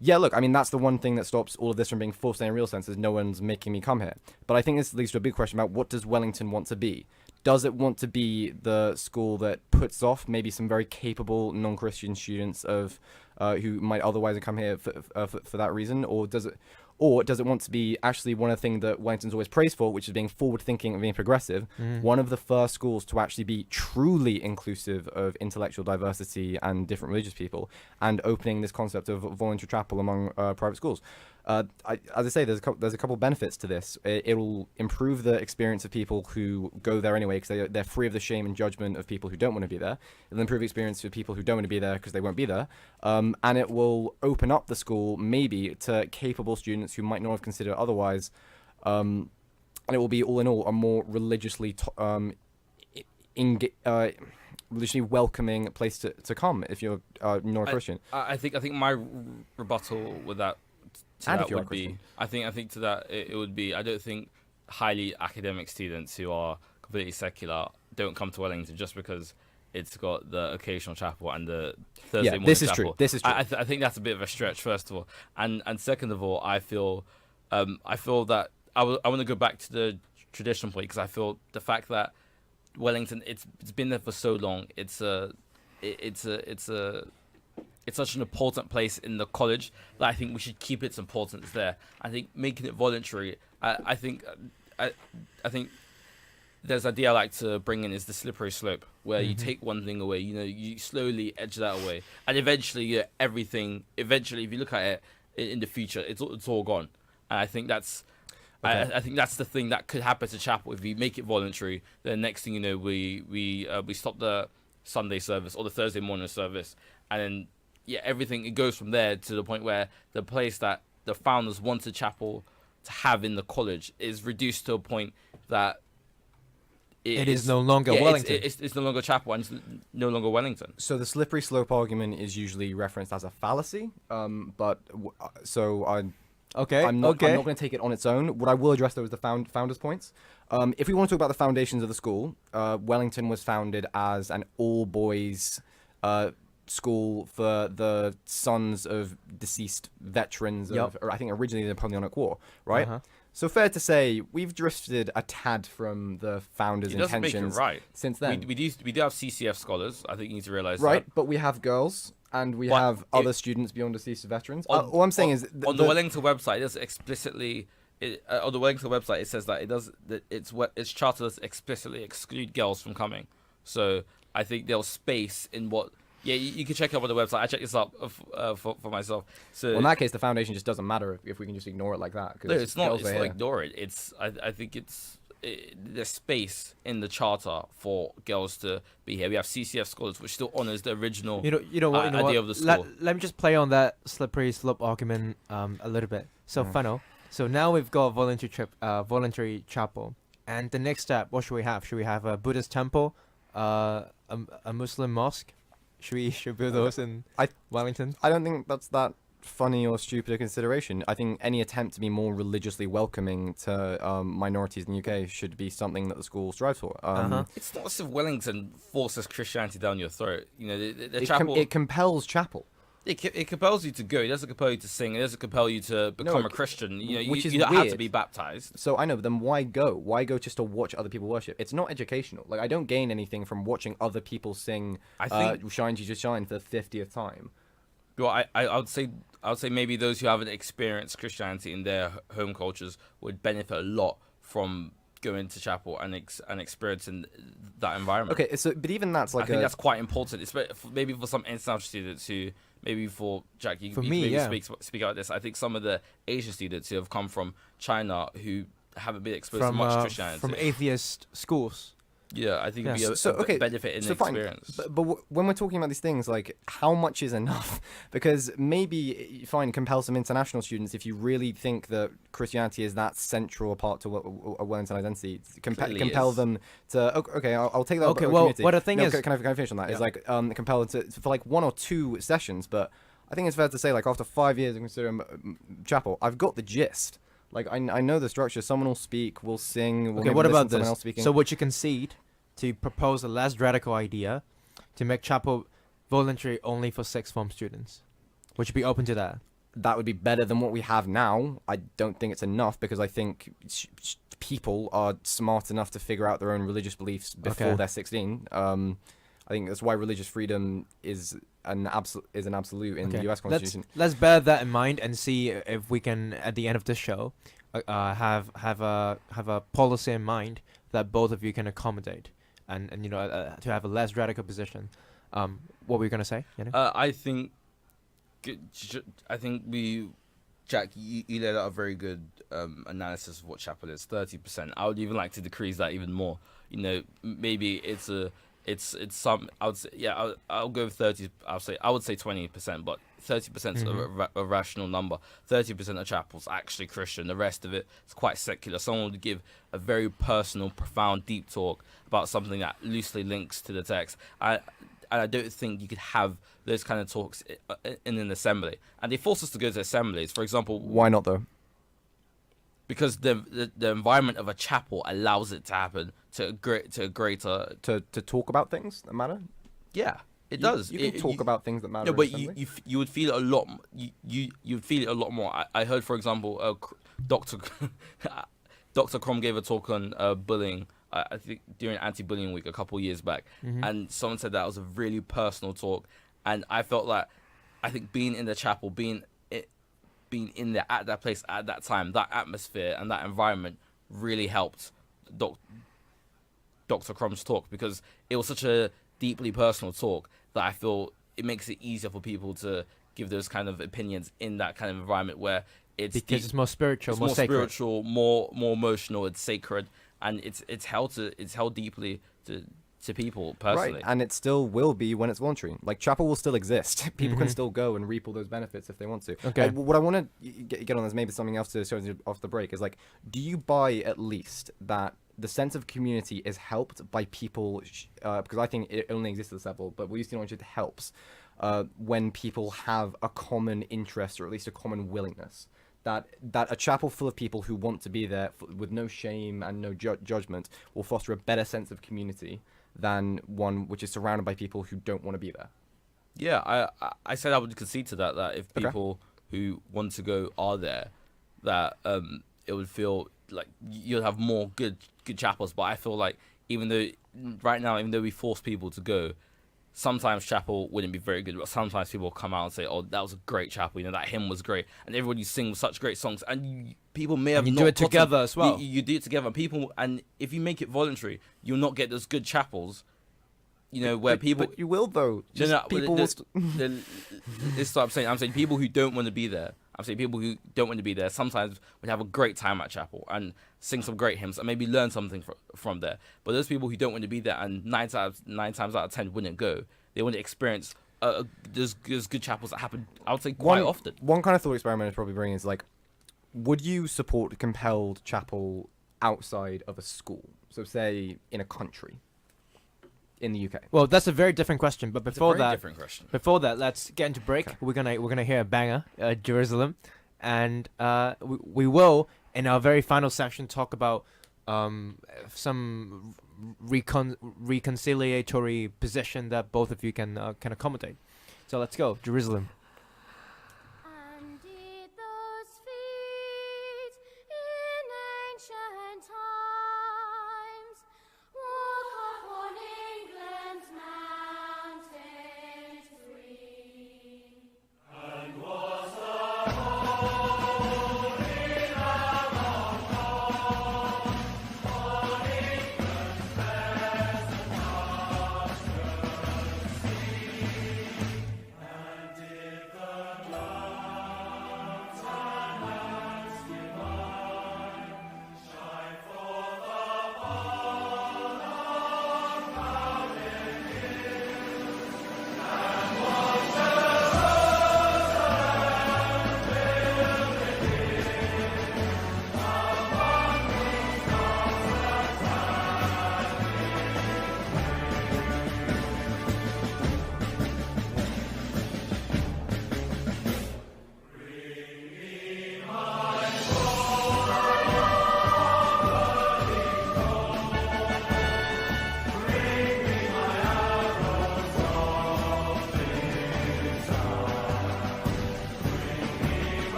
D: Yeah, look, I mean, that's the one thing that stops all of this from being forced in a real sense, is no one's making me come here. But I think this leads to a big question about what does Wellington want to be? Does it want to be the school that puts off maybe some very capable non-Christian students who might otherwise have come here for that reason? Or does it want to be actually one of the things that Wellington's always praised for, which is being forward-thinking and being progressive, one of the first schools to actually be truly inclusive of intellectual diversity and different religious people, and opening this concept of voluntary chapel among private schools? As I say, there's a couple benefits to this. It'll improve the experience of people who go there anyway, because they're free of the shame and judgment of people who don't want to be there. It'll improve the experience for people who don't want to be there because they won't be there. And it will open up the school maybe to capable students who might not have considered it otherwise. And it will be, all in all, a more religiously religiously welcoming place to come if you're not a Christian.
E: I think my rebuttal with that would be, I think to that it would be, I don't think highly academic students who are completely secular don't come to Wellington just because it's got the occasional chapel and the Thursday morning
D: this is
E: chapel.
D: true. This is true.
E: I think that's a bit of a stretch, first of all, and second of all, I feel that I want to go back to the traditional point, because I feel the fact that Wellington, it's been there for so long. It's such an important place in the college that I think we should keep its importance there. I think making it voluntary, I think there's an idea I like to bring in is the slippery slope, where you take one thing away, you slowly edge that away, and eventually, everything. Eventually, if you look at it in the future, it's all gone. And I think that's. Okay. I think that's the thing that could happen to chapel if we make it voluntary. Then next thing you know, we stop the Sunday service or the Thursday morning service, and then everything, it goes from there to the point where the place that the founders wanted chapel to have in the college is reduced to a point that
C: it is no longer Wellington.
E: It's no longer chapel, and it's no longer Wellington.
D: So the slippery slope argument is usually referenced as a fallacy. I'm not going to take it on its own. What I will address, though, is the founders' points. If we want to talk about the foundations of the school, Wellington was founded as an all-boys school for the sons of deceased veterans of, or I think originally the Napoleonic War, right? So fair to say, we've drifted a tad from the founders' intentions since then.
E: We do have CCF scholars. I think you need to realize
D: that.
E: But
D: we have girls. And we have other students beyond deceased veterans. All I'm saying is
E: on the Wellington website, it does explicitly. On the Wellington website, it says that its charter does explicitly exclude girls from coming. So I think there's space in what. Yeah, you can check up on the website. I checked this up for myself. So
D: in that case, the foundation just doesn't matter if we can just ignore it like that.
E: No, it's not. It's not ignore it. I think there's space in the charter for girls to be here. We have CCF scholars, which still honours the original idea of the school.
C: Let me just play on that slippery slope argument a little bit. So Funnel. So now we've got voluntary chapel, and the next step, what should we have? Should we have a Buddhist temple, a Muslim mosque? Should we build those in Wellington?
D: I don't think that's that funny or stupid a consideration. I think any attempt to be more religiously welcoming to minorities in the UK should be something that the school strives for.
E: It's not as if Wellington forces Christianity down your throat. The chapel.
D: It compels chapel.
E: It compels you to go. It doesn't compel you to sing. It doesn't compel you to become a Christian.
D: Which is
E: you don't
D: weird.
E: have to be baptized.
D: So I know, but then why go? Why go just to watch other people worship? It's not educational. Like, I don't gain anything from watching other people sing "Shine Jesus Shine" for the 50th time.
E: Well, I would say maybe those who haven't experienced Christianity in their home cultures would benefit a lot from going to chapel and experiencing that environment.
D: Okay, so but even that's like
E: I think that's quite important. It's maybe for some international students who. Maybe for Jack, you can speak out this. I think some of the Asian students who have come from China who haven't been exposed to much Christianity.
C: From atheist schools.
E: Yeah, I think it'd be a benefit in the experience.
D: But when we're talking about these things, like, how much is enough? Because maybe compel some international students if you really think that Christianity is that central part to a Wellington identity. Compel them to. Okay, I'll take that.
C: Okay, well, what the thing is,
D: can I finish on that? Yeah. Is like compel them to for like 1 or 2 sessions. But I think it's fair to say, like, after 5 years of considering chapel, I've got the gist. Like, I know the structure. Someone will speak, we'll sing. We'll
C: what about this? So would you concede to propose a less radical idea to make chapel voluntary only for 6th form students? Would you be open to that?
D: That would be better than what we have now. I don't think it's enough, because I think people are smart enough to figure out their own religious beliefs before they're 16. I think that's why religious freedom is an absolute in the US Constitution.
C: Let's bear that in mind and see if we can, at the end of this show, have a policy in mind that both of you can accommodate, and to have a less radical position. What were you gonna say?
E: I think Jack, you laid out a very good analysis of what chapel is. 30%. I would even like to decrease that even more. Maybe it's it's some. I would say I'll go with 30. I would say 20%, but 30% is a rational number. 30% of chapel's actually Christian. The rest of it is quite secular. Someone would give a very personal, profound, deep talk about something that loosely links to the text. And I don't think you could have those kind of talks in an assembly. And they force us to go to assemblies. For example,
D: why not though?
E: Because the environment of a chapel allows it to happen to a greater
D: to talk about things that matter.
E: Yeah, it does.
D: You can talk about things that matter.
E: No, but you would feel it a lot. You would feel it a lot more. I heard, for example, Dr. Chong gave a talk on bullying. I think during Anti-Bullying Week a couple of years back, and someone said that was a really personal talk, and I felt like I think being in the chapel, being in there at that place at that time, that atmosphere and that environment really helped Dr. Crom's talk, because it was such a deeply personal talk that I feel it makes it easier for people to give those kind of opinions in that kind of environment where it's
C: more spiritual,
E: it's
C: more sacred.
E: Spiritual, more emotional. It's sacred, and it's held deeply to people personally.
D: Right, and it still will be when it's voluntary. Like, chapel will still exist. People can still go and reap all those benefits if they want to.
C: Okay.
D: What I want to get on is maybe something else to show off the break is, like, do you buy at least that the sense of community is helped by people, because I think it only exists at this level, but we used to know it helps when people have a common interest or at least a common willingness. That a chapel full of people who want to be there with no shame and no judgment will foster a better sense of community than one which is surrounded by people who don't want to be there.
E: Yeah, I said I would concede to that if people who want to go are there, that it would feel like you'll have more good chapels. But I feel like even though we force people to go, sometimes chapel wouldn't be very good, but sometimes people come out and say, "Oh, that was a great chapel. You know, that hymn was great," and everybody sings such great songs. And people may have not
C: do it together as well.
E: You do it together, and if you make it voluntary, you'll not get those good chapels. You know, where people.
D: But you will though. People
E: this is what I'm saying. I'm saying people who don't want to be there. I'm saying people who don't want to be there sometimes would have a great time at chapel and sing some great hymns and maybe learn something from there. But those people who don't want to be there and nine times out of 10 wouldn't go. They wouldn't experience those good chapels that happen, I would say, quite often.
D: One kind of thought experiment is probably bringing is, like, would you support compelled chapel outside of a school? So say in a country. In the UK.
C: Well, that's a very different question. But before that, let's get into break.
D: Okay.
C: We're gonna hear a banger, Jerusalem, and we will in our very final section talk about some reconciliatory position that both of you can accommodate. So let's go, Jerusalem.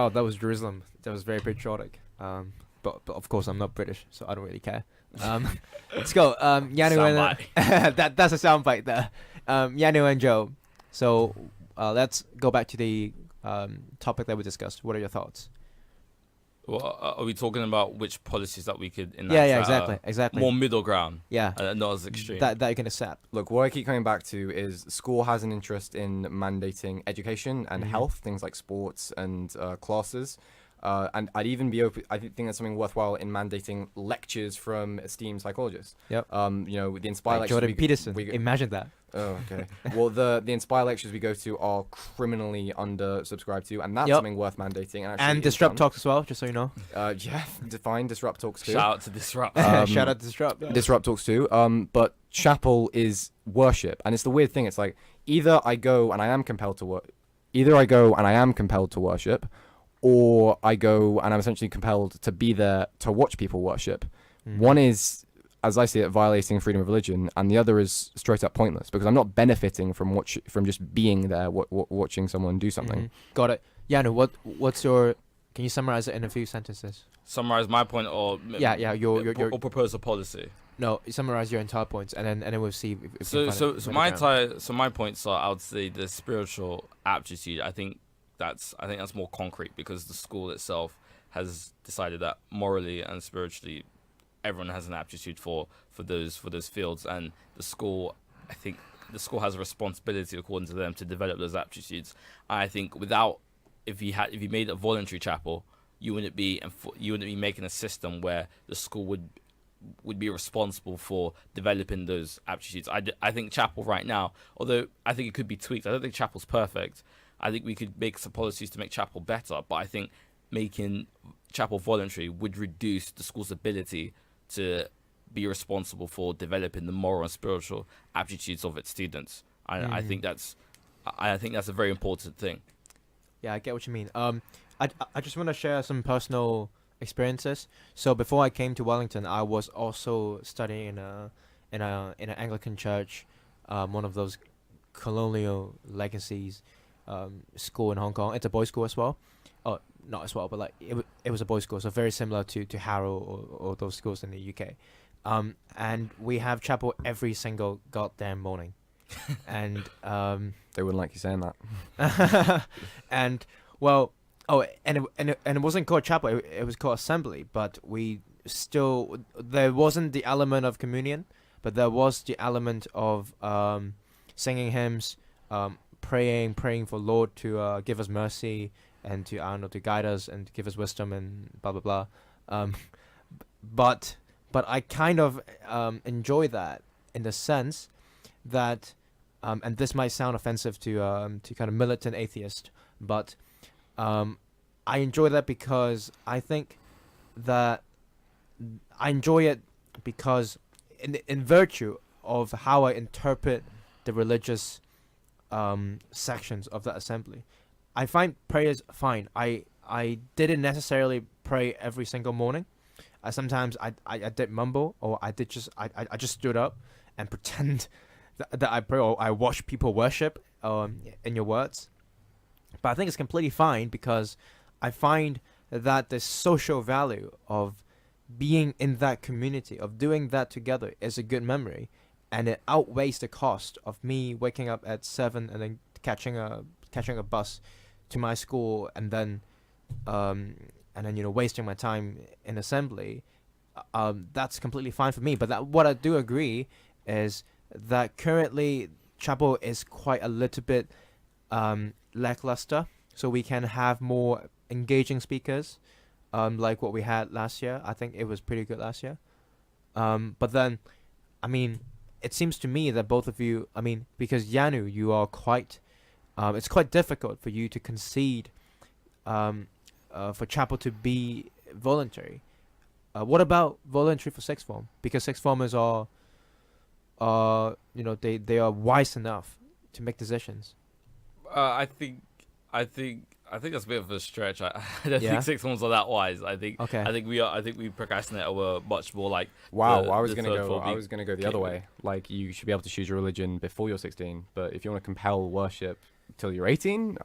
C: Oh, that was Jerusalem. That was very patriotic. But of course I'm not British, so I don't really care. Let's go. Iyanu and that's a soundbite there. Iyanu and Joe. So let's go back to the topic that we discussed. What are your thoughts?
E: Well, are we talking about which policies that we could enact?
C: Yeah, exactly.
E: More middle ground.
C: Yeah.
E: Not as extreme.
C: That you can accept.
D: Look, what I keep coming back to is school has an interest in mandating education and health, things like sports and classes. And I'd even be open. I think that's something worthwhile in mandating lectures from esteemed psychologists.
C: Yep.
D: The Inspire lectures.
C: Jordan Peterson. Imagine that.
D: Oh, okay. Well, the Inspire lectures we go to are criminally undersubscribed to, and that's something worth mandating.
C: And Disrupt Talks as well, just so you know.
D: Yeah, define Disrupt Talks too.
E: Shout out to Disrupt.
C: Shout out to Disrupt. Yeah.
D: Disrupt Talks too. But chapel is worship, and it's the weird thing. It's like either I go and I am compelled to worship, or I go and I'm essentially compelled to be there to watch people worship. One is, as I see it, violating freedom of religion, and the other is straight up pointless because I'm not benefiting from just being there, watching someone do something.
C: Got it. Iyanu, what's your? Can you summarize it in a few sentences?
E: Summarize my point, or
C: your
E: propose a policy.
C: No, summarize your entire points, and then we'll see. If
E: my points are, I would say, the spiritual aptitude. I think that's more concrete because the school itself has decided that morally and spiritually everyone has an aptitude for those fields, and the school has a responsibility according to them to develop those aptitudes. I think if you made a voluntary chapel, you wouldn't be making a system where the school would be responsible for developing those aptitudes. I think chapel right now, although I think it could be tweaked, I don't think chapel's perfect. I think we could make some policies to make chapel better, but I think making chapel voluntary would reduce the school's ability to be responsible for developing the moral and spiritual aptitudes of its students. I think that's a very important thing.
C: Yeah, I get what you mean. I just want to share some personal experiences. So before I came to Wellington, I was also studying in an Anglican church, one of those colonial legacies school in Hong Kong. It's a boys' school as well. Oh, not as well, but like it was a boys' school, so very similar to Harrow or those schools in the UK. And we have chapel every single goddamn morning. And
D: they wouldn't like you saying that.
C: And well, it wasn't called chapel, it was called assembly, but there wasn't the element of communion, but there was the element of singing hymns, praying for Lord to give us mercy and to guide us and to give us wisdom and blah blah blah. But I kind of enjoy that in the sense that, and this might sound offensive to kind of militant atheist, but I enjoy that because I think that I enjoy it because in virtue of how I interpret the religious sections of that assembly. I find prayers fine. I didn't necessarily pray every single morning. Sometimes I did mumble, or I just stood up and pretend that I pray, or I watch people worship in your words. But I think it's completely fine because I find that the social value of being in that community, of doing that together, is a good memory, and it outweighs the cost of me waking up at 7 and then catching a bus to my school and then wasting my time in assembly. That's completely fine for me. But what I do agree is that currently chapel is quite a little bit lackluster, so we can have more engaging speakers, like what we had last year. I think it was pretty good last year. But then, I mean, it seems to me that both of you, I mean, because Iyanu, you are quite, it's quite difficult for you to concede for chapel to be voluntary. What about voluntary for sixth form? Because sixth formers are they are wise enough to make decisions.
E: I think that's a bit of a stretch. I don't think sixth forms are that wise. I think we procrastinate over much more like.
D: Wow, I was gonna go the other way. Like, you should be able to choose your religion before you're 16, but if you want to compel worship till you're 18.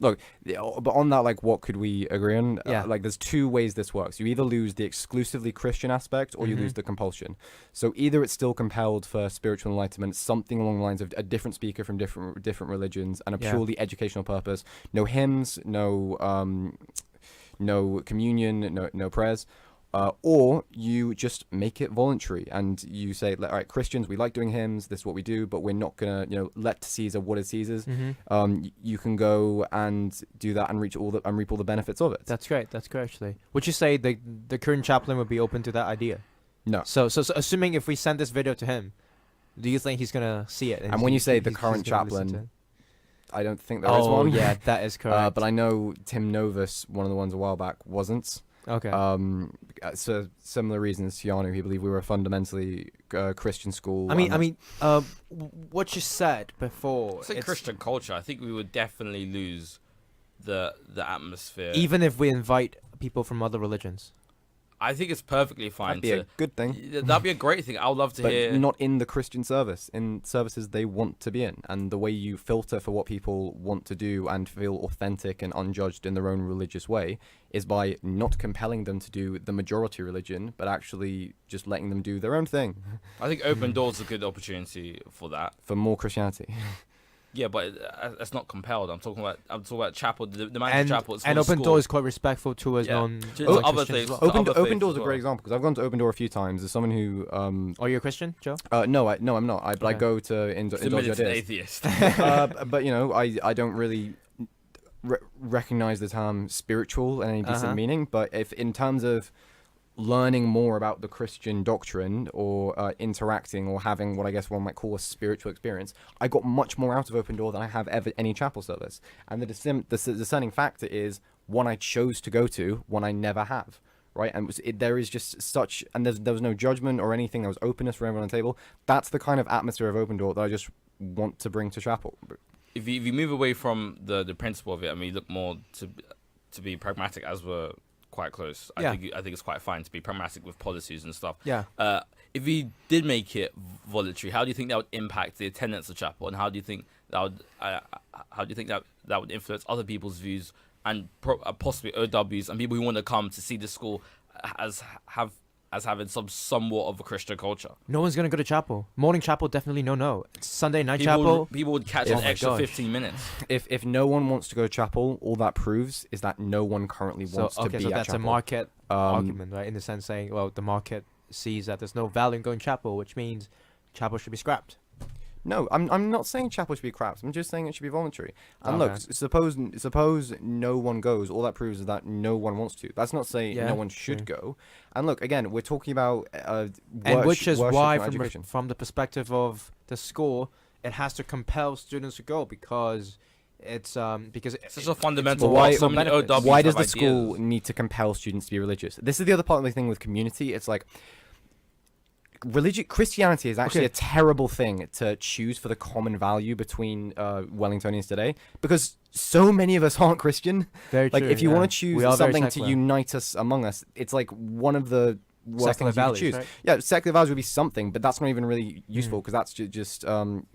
D: Look, but on that, like, what could we agree on? Like, there's two ways this works. You either lose the exclusively Christian aspect, or you lose the compulsion. So either it's still compelled for spiritual enlightenment, something along the lines of a different speaker from different religions, and a purely educational purpose. No hymns, no communion, no prayers. Or you just make it voluntary and you say, all right, Christians, we like doing hymns. This is what we do, but we're not gonna, let to Caesar what is Caesar's. You can go and do that and reap all the benefits of it.
C: That's great. That's great, actually. Would you say the current chaplain would be open to that idea?
D: No.
C: So assuming if we send this video to him, do you think he's gonna see it?
D: And when you say the current chaplain, I don't think there is one.
C: Oh, yeah, that is correct.
D: But I know Tim Novus, one of the ones a while back, wasn't.
C: Okay.
D: So similar reasons to Iyanu, he believed we were a fundamentally Christian school.
C: I mean, what you said before.
E: It's a Christian culture. I think we would definitely lose the atmosphere.
C: Even if we invite people from other religions.
E: I think it's perfectly fine.
D: That'd be a good thing.
E: That'd be a great thing. I would love to hear.
D: But not in the Christian service. In services they want to be in. And the way you filter for what people want to do and feel authentic and unjudged in their own religious way is by not compelling them to do the majority religion, but actually just letting them do their own thing.
E: I think Open Doors is a good opportunity for that.
D: For more Christianity.
E: Yeah, but it's not compelled. I'm talking about chapel. The man of chapel.
C: And Open Door is quite respectful towards
E: other things.
D: Open Door is a great example because I've gone to Open Door a few times. As someone who
C: are you a Christian, Joe?
D: No, I'm not. I go to indulge ideas.
E: Atheist.
D: But I don't really recognize the term spiritual in any decent meaning. But if in terms of learning more about the Christian doctrine or interacting or having what I guess one might call a spiritual experience, I got much more out of Open Door than I have ever any chapel service. And the discerning factor is one I chose to go to, one I never have. Right, and there is just such, and there was no judgment or anything. There was openness for everyone on the table. That's the kind of atmosphere of Open Door that I just want to bring to chapel.
E: If you move away from the principle of it, I mean, you look more to be pragmatic, as we're quite close. I think it's quite fine to be pragmatic with policies and stuff.
C: Yeah.
E: If we did make it voluntary, how do you think that would impact the attendance of chapel, and how do you think that would influence other people's views and possibly OWs and people who want to come to see the school as having somewhat of a Christian culture?
C: No one's gonna go to chapel. Morning chapel, definitely no. Sunday night chapel.
E: People would catch an extra 15 minutes.
D: If no one wants to go to chapel, all that proves is that no one currently wants to be at chapel. So
C: that's a market argument, right? In the sense saying, well, the market sees that there's no value in going to chapel, which means chapel should be scrapped.
D: No, I'm not saying chapel should be crap. I'm just saying it should be voluntary. And look, suppose no one goes. All that proves is that no one wants to. That's not saying no one should go. And look, again, we're talking about
C: and which is why, from the perspective of the school, it has to compel students to go because it's such
E: a fundamental.
D: Why does the school need to compel students to be religious? This is the other part of the thing with community. It's like, Christianity is actually a terrible thing to choose for the common value between Wellingtonians today, because so many of us aren't Christian.
C: Very
D: like,
C: true,
D: if you want to choose something to unite us among us, it's like one of the worst things you could choose. Right? Yeah, secular values would be something, but that's not even really useful because that's just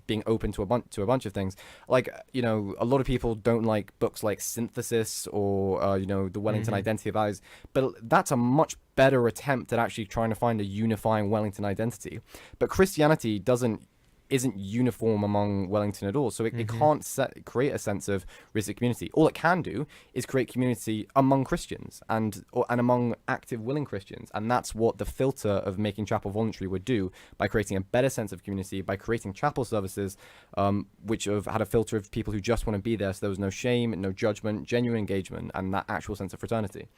D: being open to a bunch of things. Like, a lot of people don't like books like Synthesis or the Wellington Identity of Values, but that's a much better attempt at actually trying to find a unifying Wellington identity. But Christianity isn't uniform among Wellington at all, so it can't create a sense of religious community. All it can do is create community among Christians and among active, willing Christians, and that's what the filter of making chapel voluntary would do by creating a better sense of community, by creating chapel services which have had a filter of people who just want to be there, so there was no shame, no judgment, genuine engagement, and that actual sense of fraternity.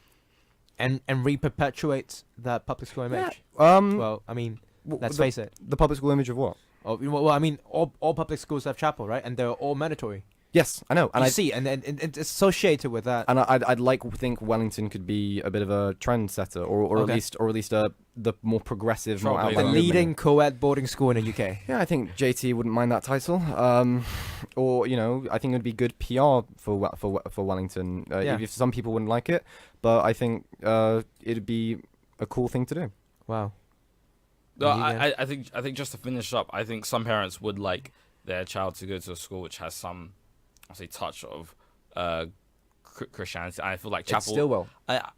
C: And re-perpetuates that public school image.
D: Yeah.
C: Well, I mean, let's face it.
D: The public school image of what?
C: Oh, well, I mean, all public schools have chapel, right? And they're all mandatory.
D: Yes, I know. And
C: and it's associated with that.
D: And I'd like to think Wellington could be a bit of a trendsetter, or at least the more progressive, more
C: the leading co-ed boarding school in the UK.
D: Yeah, I think JT wouldn't mind that title. Or I think it would be good PR for Wellington. If some people wouldn't like it, but I think it'd be a cool thing to do.
C: Wow.
E: No, I think just to finish up, I think some parents would like their child to go to a school which has some, I'll say, touch of Christianity. I feel like Chapel.
D: It still will.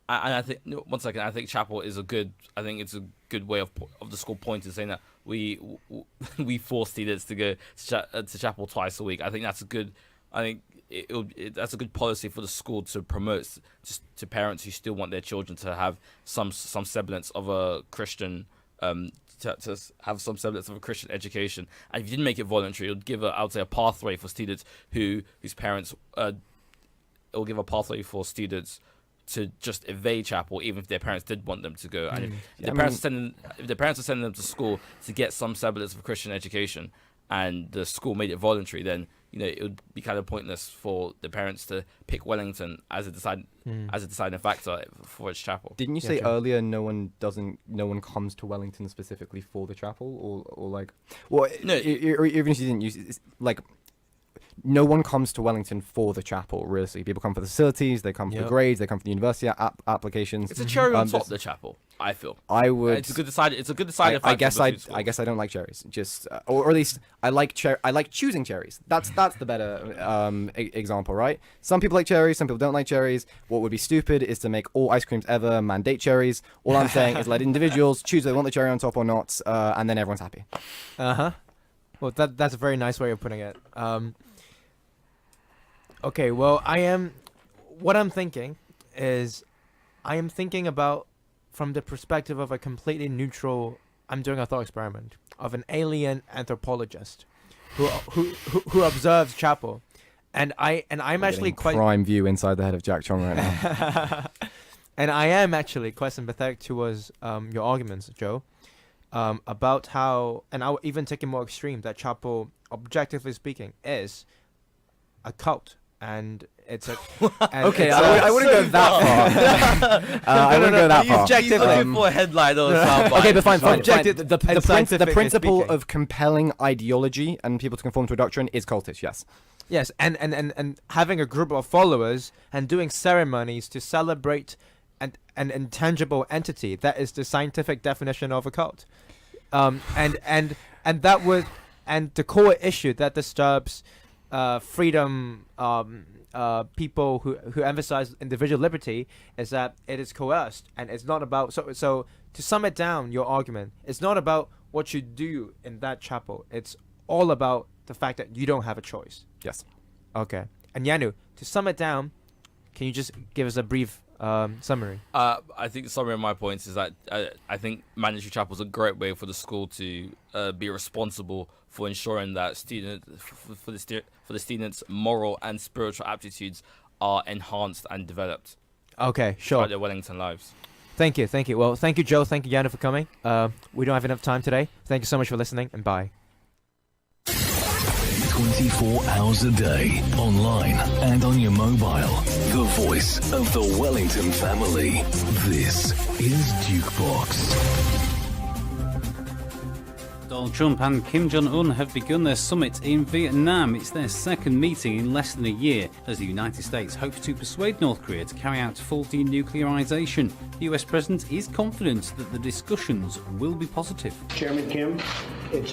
E: I think one second. I think Chapel is a good. I think it's a good way of the school pointing, saying that we force students to go to Chapel twice a week. I think that's a good. I think that's a good policy for the school to promote just to parents who still want their children to have some semblance of a Christian. To have some semblance of a Christian education, and if you didn't make it voluntary, it would give I would say a pathway for students whose parents. It will give a pathway for students to just evade Chapel, even if their parents did want them to go. And if their parents are sending them to school to get some semblance of a Christian education, and the school made it voluntary, then it would be kind of pointless for the parents to pick Wellington as a deciding factor for its chapel.
D: Didn't you say earlier no one comes to Wellington specifically for the chapel, or like, well, no, even if you didn't use like. No one comes to Wellington for the chapel, really. People come for the facilities, they come for the grades, they come for the university applications.
E: It's a cherry on top of the chapel, I feel.
D: I would.
E: It's a good deciding factor.
D: I guess I don't like cherries. Just, or at least I like choosing cherries. That's the better example, right? Some people like cherries, some people don't like cherries. What would be stupid is to make all ice creams ever mandate cherries. All I'm saying is let individuals choose if they want the cherry on top or not, and then everyone's happy.
C: Well, that's a very nice way of putting it. Okay, well, what I'm thinking is, I am thinking about from the perspective of a completely neutral. I'm doing a thought experiment of an alien anthropologist, who observes Chapel, and I'm actually quite
D: prime view inside the head of Jack Chong right now.
C: And I am actually quite sympathetic towards your arguments, Joe, about how, and I'll even take it more extreme, that Chapel, objectively speaking, is a cult. And it's a
D: okay. I wouldn't go that far. I wouldn't go that far.
E: Objectively, for a headline or something.
D: Okay, but fine. The principle of compelling ideology and people to conform to a doctrine is cultish.
C: Yes, and having a group of followers and doing ceremonies to celebrate an intangible entity, that is the scientific definition of a cult. And that would, and the core issue that disturbs freedom, people who emphasize individual liberty, is that it is coerced, and it's not about. So to sum it down, your argument, it's not about what you do in that chapel. It's all about the fact that you don't have a choice.
D: Yes.
C: Okay. And Iyanu, to sum it down, can you just give us a brief summary?
E: I think the summary of my points is that I think mandatory chapel is a great way for the school to be responsible for ensuring that for the students' moral and spiritual aptitudes are enhanced and developed.
C: Okay, sure.
E: Throughout their Wellington lives.
C: Thank you. Well, thank you, Joe. Thank you, Iyanu, for coming. We don't have enough time today. Thank you so much for listening, and bye.
A: 24 hours a day, online and on your mobile. The voice of the Wellington family. This is DukeBox.
J: Donald Trump and Kim Jong-un have begun their summit in Vietnam. It's their second meeting in less than a year, as the United States hopes to persuade North Korea to carry out full denuclearization. The US president is confident that the discussions will be positive.
K: Chairman Kim, it's a